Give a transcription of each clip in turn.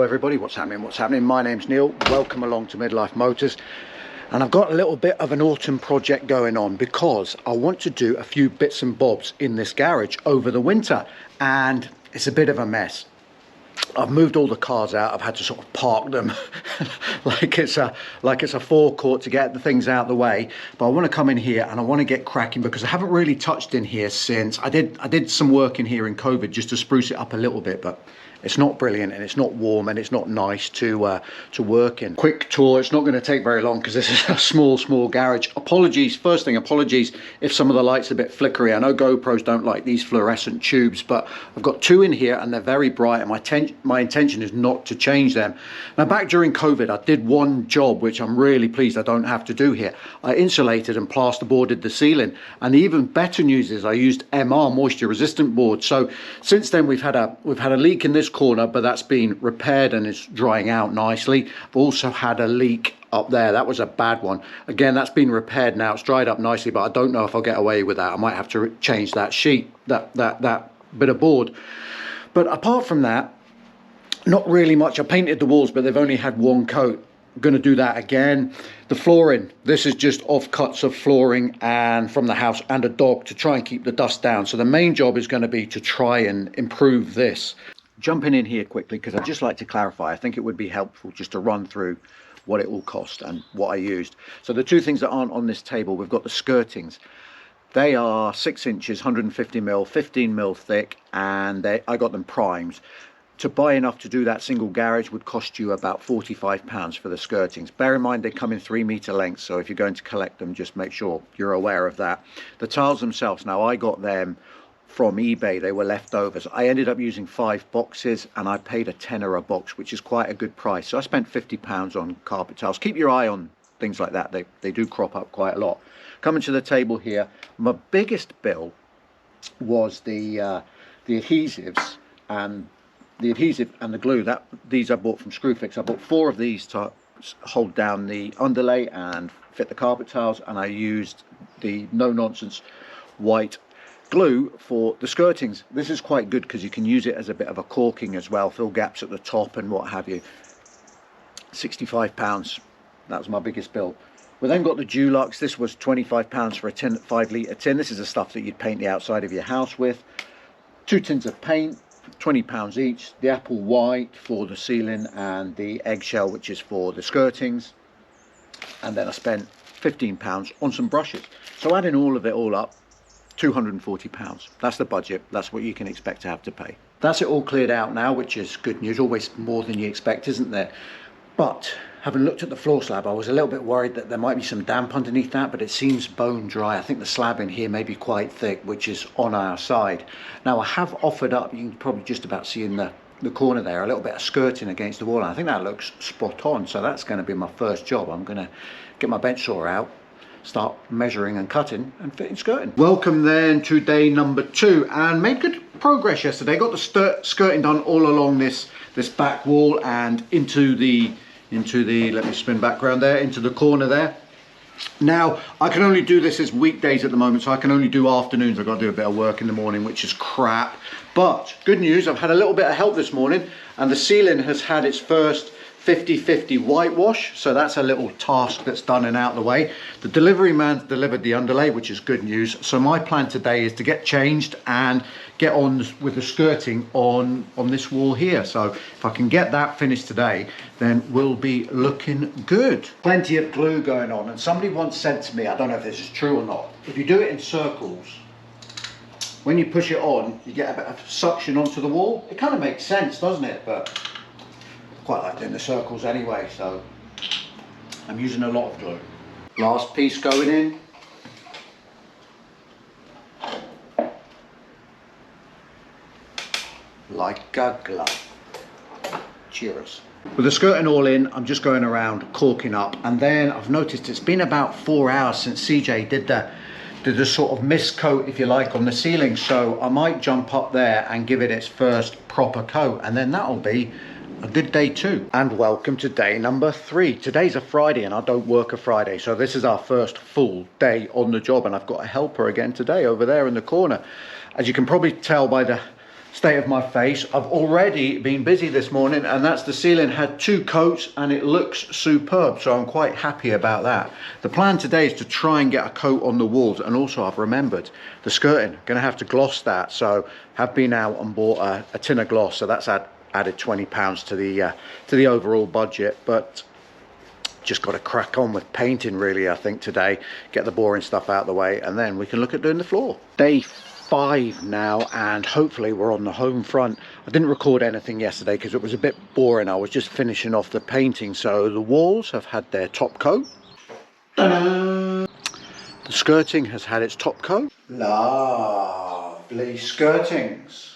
Hello everybody, what's happening? My name's Neil, welcome along to Midlife Motors. And I've got a little bit of an autumn project going on because I want to do a few bits and bobs in this garage over the winter, and it's a bit of a mess. I've moved all the cars out. I've had to sort of park them like it's a forecourt to get the things out of the way. But I want to come in here and I want to get cracking because I haven't really touched in here since I did some work in here in COVID just to spruce it up a little bit, but it's not brilliant and it's not warm and it's not nice to work in. Quick tour, it's not going to take very long because this is a small garage. Apologies, first thing, apologies if some of the lights are a bit flickery. I know GoPros don't like these fluorescent tubes, but I've got two in here and they're very bright, and my intention is not to change them. Now, back during COVID, I did one job which I'm really pleased I don't have to do here. I insulated and plasterboarded the ceiling, and the even better news is I used MR, moisture resistant board. So since then we've had a leak in this corner, but that's been repaired and it's drying out nicely. I've also had a leak up there. That was a bad one. Again, that's been repaired now. It's dried up nicely, but I don't know if I'll get away with that. I might have to change that sheet, that bit of board. But apart from that, not really much. I painted the walls, but they've only had one coat. I'm going to do that again. The flooring, this is just offcuts of flooring and from the house and a dog to try and keep the dust down. So the main job is going to be to try and improve this. Jumping in here quickly because I'd just like to clarify, I think it would be helpful just to run through what it will cost and what I used. So the two things that aren't on this table, we've got the skirtings. They are 6 inches, 150 mil, 15 mil thick, and I got them primed. To buy enough to do that single garage would cost you about £45 for the skirtings. Bear in mind they come in 3 metre lengths, so if you're going to collect them, just make sure you're aware of that. The tiles themselves, now I got them from eBay, they were leftovers. I ended up using 5 boxes and I paid a tenner a box, which is quite a good price. So I spent £50 on carpet tiles. Keep your eye on things like that, they do crop up quite a lot. Coming to the table here, my biggest bill was the adhesives and the adhesive and the glue. These I bought from Screwfix. I bought 4 of these to hold down the underlay and fit the carpet tiles, and I used the no-nonsense white glue for the skirtings. This is quite good because you can use it as a bit of a caulking as well, fill gaps at the top and what have you. £65, that was my biggest bill. We then got the Dulux. This was £25 for a 5 litre tin. This is the stuff that you'd paint the outside of your house with. 2 tins of paint, £20 each. The apple white for the ceiling and the eggshell, which is for the skirtings. And then I spent £15 on some brushes. So adding all of it all up, £240. That's the budget. That's what you can expect to have to pay. That's it all cleared out now, which is good news. Always more than you expect, isn't there? But having looked at the floor slab, I was a little bit worried that there might be some damp underneath that, but it seems bone dry. I think the slab in here may be quite thick, which is on our side. Now I have offered up, you can probably just about see in the corner there, a little bit of skirting against the wall, and I think that looks spot on. So that's going to be my first job. I'm going to get my bench saw out, start measuring and cutting and fitting skirting. Welcome then to day number 2, and made good progress yesterday. Got the skirting done all along this back wall and into the let me spin back around there, into the corner there. Now I can only do this as weekdays at the moment, so I can only do afternoons. I've got to do a bit of work in the morning, which is crap. But good news, I've had a little bit of help this morning, and the ceiling has had its first 50-50 whitewash, so that's a little task that's done and out of the way. The delivery man's delivered the underlay, which is good news. So my plan today is to get changed and get on with the skirting on this wall here. So if I can get that finished today, then we'll be looking good. Plenty of glue going on, and somebody once said to me, I don't know if this is true or not, if you do it in circles, when you push it on, you get a bit of suction onto the wall. It kind of makes sense, doesn't it? But quite like doing the circles anyway, so I'm using a lot of glue. Last piece going in. Like a glove. Cheers. With the skirting all in, I'm just going around caulking up, and then I've noticed it's been about 4 hours since CJ did the sort of mist coat, if you like, on the ceiling, so I might jump up there and give it its first proper coat, and then that'll be a good day 2. And welcome to day number 3. Today's a Friday and I don't work a Friday, so this is our first full day on the job, and I've got a helper again today over there in the corner. As you can probably tell by the state of my face. I've already been busy this morning, and that's the ceiling had 2 coats and it looks superb, so I'm quite happy about that. The plan today is to try and get a coat on the walls, and also I've remembered the skirting, gonna have to gloss that, so have been out and bought a tin of gloss, so that's added £20 to the overall budget. But just got to crack on with painting really, I think, today, get the boring stuff out of the way, and then we can look at doing the floor. Day 5 now, and hopefully we're on the home front. I didn't record anything yesterday because it was a bit boring. I was just finishing off the painting. So the walls have had their top coat. The skirting has had its top coat. Lovely skirtings.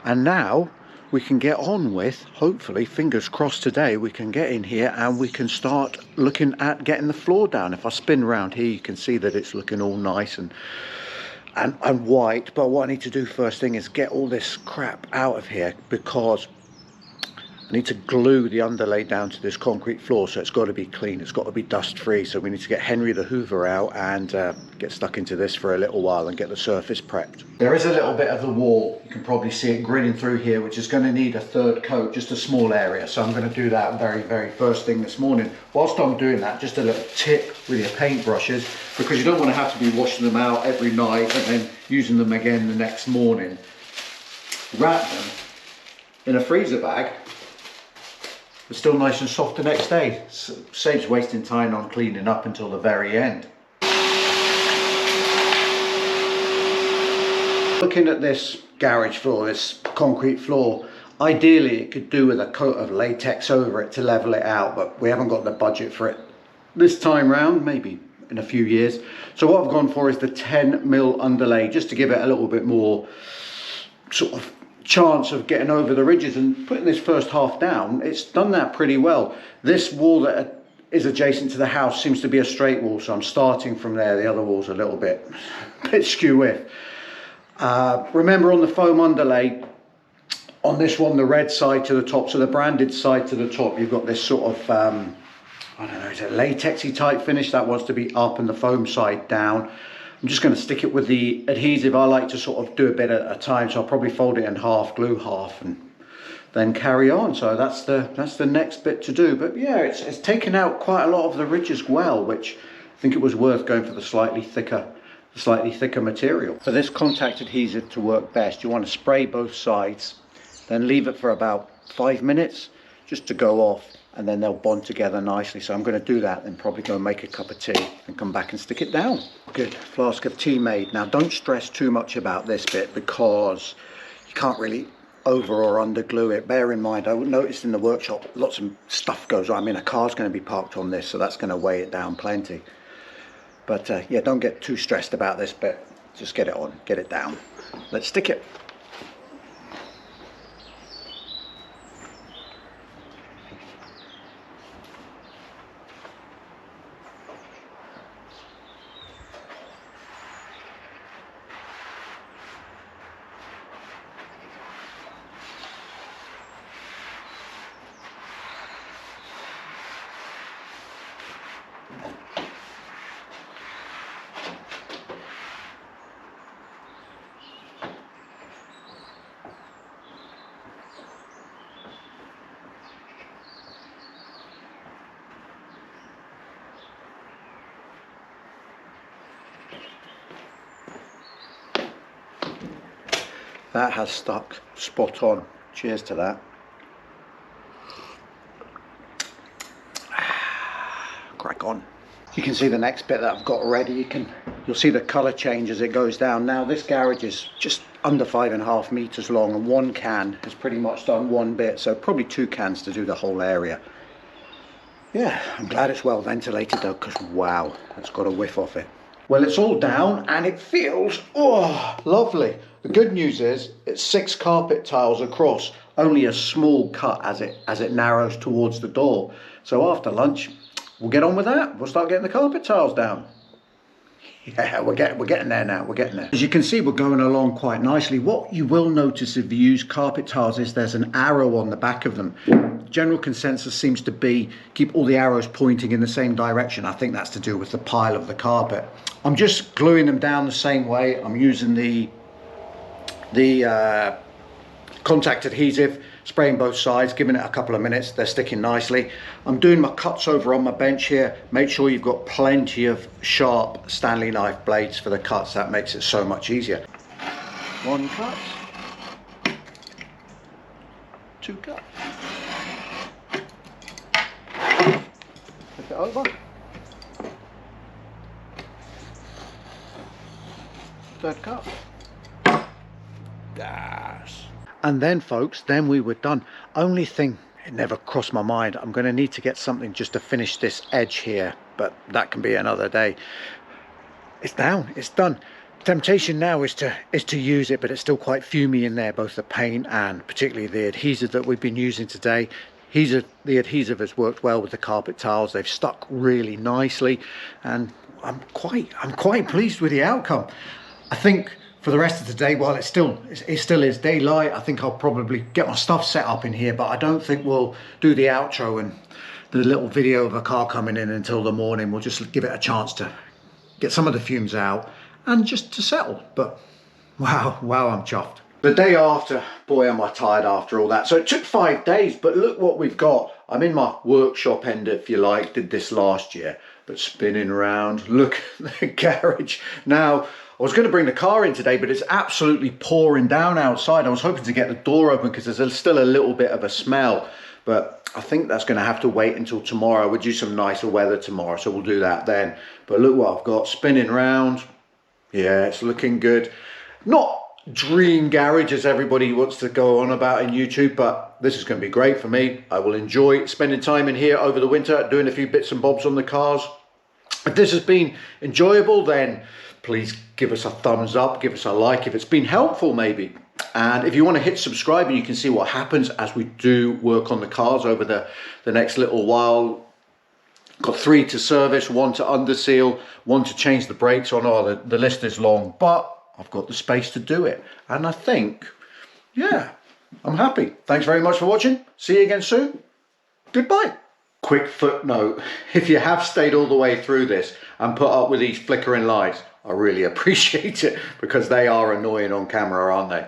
And now we can get on with, hopefully, fingers crossed today, we can get in here and we can start looking at getting the floor down. If I spin around here, you can see that it's looking all nice and white. But what I need to do first thing is get all this crap out of here, because I need to glue the underlay down to this concrete floor, so it's got to be clean, it's got to be dust free. So we need to get Henry the Hoover out and get stuck into this for a little while and get the surface prepped. There is a little bit of the wall, you can probably see it grinning through here, which is going to need a 3rd coat, just a small area. So I'm going to do that very first thing this morning. Whilst I'm doing that, just a little tip with your paintbrushes, because you don't want to have to be washing them out every night and then using them again the next morning. Wrap them in a freezer bag. It's still nice and soft the next day. Saves wasting time on cleaning up until the very end. Looking at this garage floor, this concrete floor, ideally it could do with a coat of latex over it to level it out, but we haven't got the budget for it this time round, maybe in a few years. So what I've gone for is the 10mm underlay, just to give it a little bit more sort of chance of getting over the ridges and putting this first half down. It's done that pretty well. This wall that is adjacent to the house seems to be a straight wall, so I'm starting from there. The other wall's a little bit skew with. Remember, on the foam underlay, on this one, the red side to the top, so the branded side to the top, you've got this sort of I don't know, is it latexy type finish that wants to be up and the foam side down. I'm just going to stick it with the adhesive. I like to sort of do a bit at a time, so I'll probably fold it in half, glue half, and then carry on. So that's the next bit to do. But yeah, it's taken out quite a lot of the ridge as well, which I think it was worth going for the slightly thicker material. For this contact adhesive to work best, you want to spray both sides, then leave it for about 5 minutes just to go off, and then they'll bond together nicely. So I'm going to do that, then probably go and make a cup of tea and come back and stick it down. Good, flask of tea made. Now don't stress too much about this bit, because you can't really over or under glue it. Bear in mind, I noticed in the workshop lots of stuff goes on. I mean, a car's going to be parked on this, so that's going to weigh it down plenty. But yeah, don't get too stressed about this bit. Just get it on, get it down. Let's stick it. That has stuck spot on. Cheers to that. Crack on. You can see the next bit that I've got ready. You'll see the colour change as it goes down. Now this garage is just under 5.5 meters long, and one can has pretty much done one bit, so probably 2 cans to do the whole area. Yeah, I'm glad it's well ventilated though, because wow, it's got a whiff off it. Well, it's all down and it feels, oh, lovely. The good news is it's 6 carpet tiles across, only a small cut as it narrows towards the door. So after lunch, we'll get on with that. We'll start getting the carpet tiles down. Yeah, we're getting there now, we're getting there. As you can see, we're going along quite nicely. What you will notice if you use carpet tiles is there's an arrow on the back of them. General consensus seems to be keep all the arrows pointing in the same direction. I think that's to do with the pile of the carpet. I'm just gluing them down the same way. I'm using the the contact adhesive, spraying both sides, giving it a couple of minutes. They're sticking nicely. I'm doing my cuts over on my bench here. Make sure you've got plenty of sharp Stanley knife blades for the cuts. That makes it so much easier. 1 cut, 2 cut. Flip it over. 3rd cut. Yes. And then folks, then we were done. Only thing, it never crossed my mind, I'm going to need to get something just to finish this edge here, but that can be another day. It's down, it's done. Temptation now is to use it, but it's still quite fumey in there, both the paint and particularly the adhesive that we've been using today. The adhesive has worked well with the carpet tiles. They've stuck really nicely, and I'm quite pleased with the outcome. I think for the rest of the day, while it still is daylight, I think I'll probably get my stuff set up in here, but I don't think we'll do the outro and the little video of a car coming in until the morning. We'll just give it a chance to get some of the fumes out and just to settle. But wow, I'm chuffed. The day after, boy am I tired after all that. So it took 5 days, but look what we've got. I'm in my workshop end, if you like. Did this last year, but spinning around. Look at the garage. Now, I was going to bring the car in today, but it's absolutely pouring down outside. I was hoping to get the door open because there's still a little bit of a smell, but I think that's going to have to wait until tomorrow. We'll do some nicer weather tomorrow, so we'll do that then. But look what I've got spinning round. Yeah, it's looking good. Not dream garage as everybody wants to go on about in YouTube, but this is going to be great for me. I will enjoy spending time in here over the winter, doing a few bits and bobs on the cars. If this has been enjoyable, then please give us a thumbs up, give us a like if it's been helpful maybe. And if you want to hit subscribe and you can see what happens as we do work on the cars over the next little while. Got 3 to service, 1 to underseal, 1 to change the brakes on. Oh, the list is long, but I've got the space to do it. And I think, yeah, I'm happy. Thanks very much for watching. See you again soon. Goodbye. Quick footnote, if you have stayed all the way through this and put up with these flickering lights, I really appreciate it, because they are annoying on camera, aren't they?